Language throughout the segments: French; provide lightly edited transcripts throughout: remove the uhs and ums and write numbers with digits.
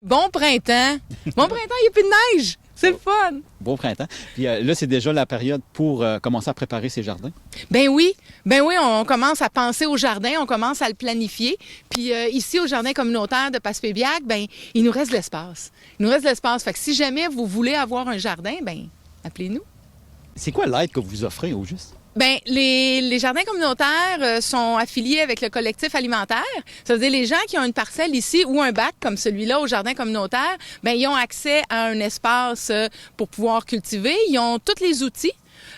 Bon printemps! Bon printemps, il n'y a plus de neige! C'est le fun! Beau printemps. Puis là, c'est déjà la période pour commencer à préparer ses jardins. Ben oui, on commence à penser au jardin, on commence à le planifier. Puis ici, au jardin communautaire de Passepébiac, ben il nous reste de l'espace. Il nous reste de l'espace. Fait que si jamais vous voulez avoir un jardin, ben appelez-nous. C'est quoi l'aide que vous offrez au juste? Bien, les jardins communautaires sont affiliés avec le collectif alimentaire. Ça veut dire les gens qui ont une parcelle ici ou un bac comme celui-là au jardin communautaire, bien, ils ont accès à un espace pour pouvoir cultiver. Ils ont tous les outils.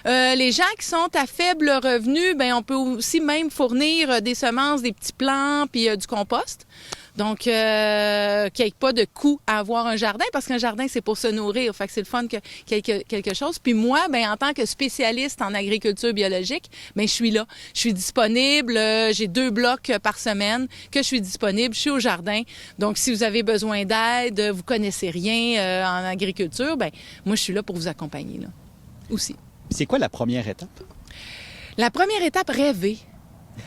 Les gens qui sont à faible revenu, bien, on peut aussi même fournir des semences, des petits plants puis du compost. Donc, qu'il n'y ait pas de coût à avoir un jardin, parce qu'un jardin, c'est pour se nourrir. Fait que c'est le fun que quelque chose. Puis moi, ben en tant que spécialiste en agriculture biologique, ben je suis là. Je suis disponible. J'ai 2 blocs par semaine que je suis disponible. Je suis au jardin. Donc, si vous avez besoin d'aide, vous connaissez rien en agriculture, ben moi, je suis là pour vous accompagner, là, aussi. C'est quoi la première étape? La première étape, rêver.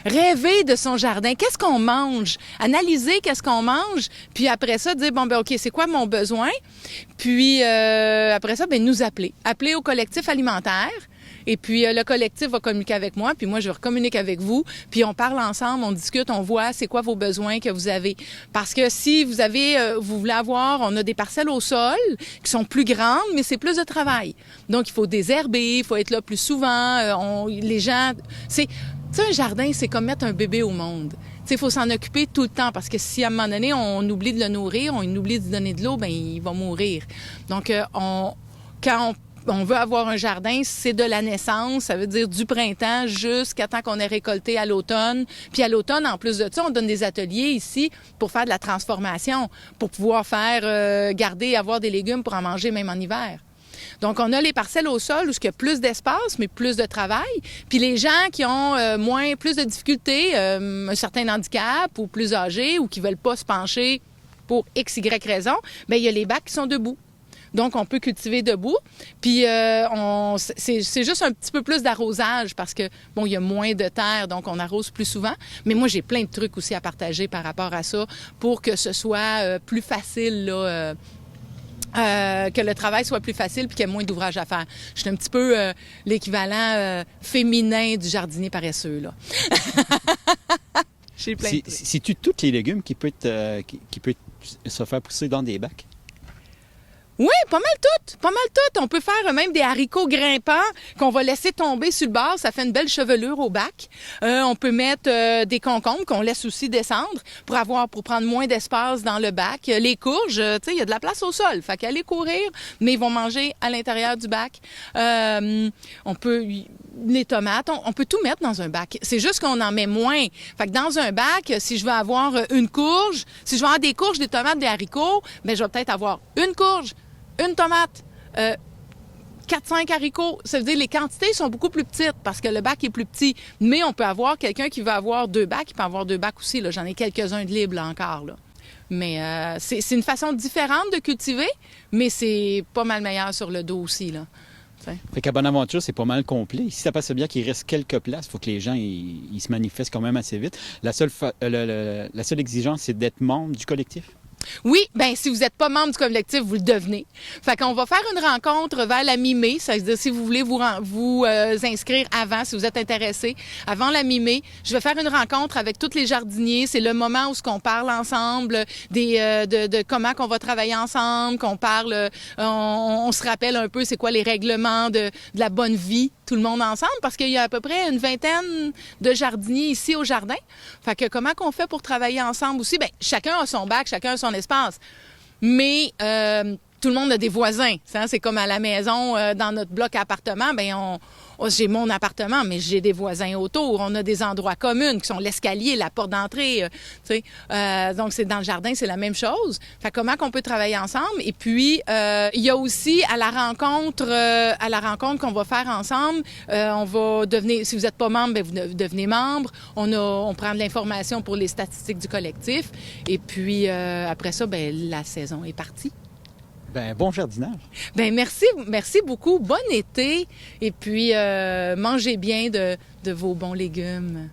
Rêver de son jardin. Qu'est-ce qu'on mange? Analyser qu'est-ce qu'on mange. Puis après ça, dire, bon, ben OK, c'est quoi mon besoin? Puis après ça, ben nous appeler. Appeler au collectif alimentaire. Et puis le collectif va communiquer avec moi, puis moi je vais communiquer avec vous, puis on parle ensemble, on discute, on voit c'est quoi vos besoins que vous avez. Parce que si vous voulez avoir, on a des parcelles au sol qui sont plus grandes, mais c'est plus de travail. Donc il faut désherber, il faut être là plus souvent. Les gens, c'est un jardin, c'est comme mettre un bébé au monde. Il faut s'en occuper tout le temps parce que si à un moment donné on oublie de le nourrir, on oublie de lui donner de l'eau, ben il va mourir. Donc quand on veut avoir un jardin, c'est de la naissance, ça veut dire du printemps jusqu'à temps qu'on ait récolté à l'automne. Puis à l'automne, en plus de ça, on donne des ateliers ici pour faire de la transformation, pour pouvoir garder, avoir des légumes pour en manger même en hiver. Donc, on a les parcelles au sol où il y a plus d'espace, mais plus de travail. Puis les gens qui ont plus de difficultés, un certain handicap ou plus âgés ou qui ne veulent pas se pencher pour X, Y raison, bien, il y a les bacs qui sont debout. Donc, on peut cultiver debout. Puis, c'est juste un petit peu plus d'arrosage parce que, bon, il y a moins de terre, donc on arrose plus souvent. Mais moi, j'ai plein de trucs aussi à partager par rapport à ça pour que ce soit plus facile, là, que le travail soit plus facile puis qu'il y ait moins d'ouvrage à faire. Je suis un petit peu l'équivalent féminin du jardinier paresseux, là. J'ai plein de trucs. C'est-tu tous les légumes qui peuvent se faire pousser dans des bacs? Oui, pas mal toutes. Pas mal toutes. On peut faire même des haricots grimpants qu'on va laisser tomber sur le bord. Ça fait une belle chevelure au bac. On peut mettre des concombres qu'on laisse aussi descendre pour prendre moins d'espace dans le bac. Les courges, tu sais, il y a de la place au sol. Fait qu'aller courir, mais ils vont manger à l'intérieur du bac. Les tomates, on peut tout mettre dans un bac. C'est juste qu'on en met moins. Fait que dans un bac, si je veux avoir une courge, si je veux avoir des courges, des tomates, des haricots, bien, je vais peut-être avoir une courge, une tomate, 4-5 haricots. Ça veut dire que les quantités sont beaucoup plus petites parce que le bac est plus petit. Mais on peut avoir quelqu'un qui veut avoir 2 bacs, il peut avoir 2 bacs aussi. Là. J'en ai quelques-uns de libres là, encore. Là. Mais c'est une façon différente de cultiver, mais c'est pas mal meilleur sur le dos aussi. Là. Fait qu'à Bonaventure, c'est pas mal complet. Si ça passe bien qu'il reste quelques places, il faut que les gens ils se manifestent quand même assez vite. La seule exigence, c'est d'être membre du collectif. Oui, bien, si vous n'êtes pas membre du collectif, vous le devenez. Fait qu'on va faire une rencontre vers la mi-mai. Ça veut dire, si vous voulez vous inscrire avant, si vous êtes intéressé, avant la mi-mai, je vais faire une rencontre avec tous les jardiniers. C'est le moment où on parle ensemble de comment qu'on va travailler ensemble, qu'on parle, on se rappelle un peu c'est quoi les règlements de la bonne vie, tout le monde ensemble, parce qu'il y a à peu près une vingtaine de jardiniers ici au jardin. Fait que comment qu'on fait pour travailler ensemble aussi? Bien, chacun a son bac, chacun a son espace. Mais tout le monde a des voisins. Hein? C'est comme à la maison, dans notre bloc appartement, bien, j'ai mon appartement, mais j'ai des voisins autour. On a des endroits communs qui sont l'escalier, la porte d'entrée. Donc, c'est dans le jardin, c'est la même chose. Fait comment qu'on peut travailler ensemble? Et puis, il y a aussi à la rencontre qu'on va faire ensemble, on va devenir, si vous n'êtes pas membre, bien, vous devenez membre. On prend de l'information pour les statistiques du collectif. Et puis, après ça, bien, la saison est partie. Ben, bon jardinage. Ben merci beaucoup. Bon été. Et puis, mangez bien de vos bons légumes.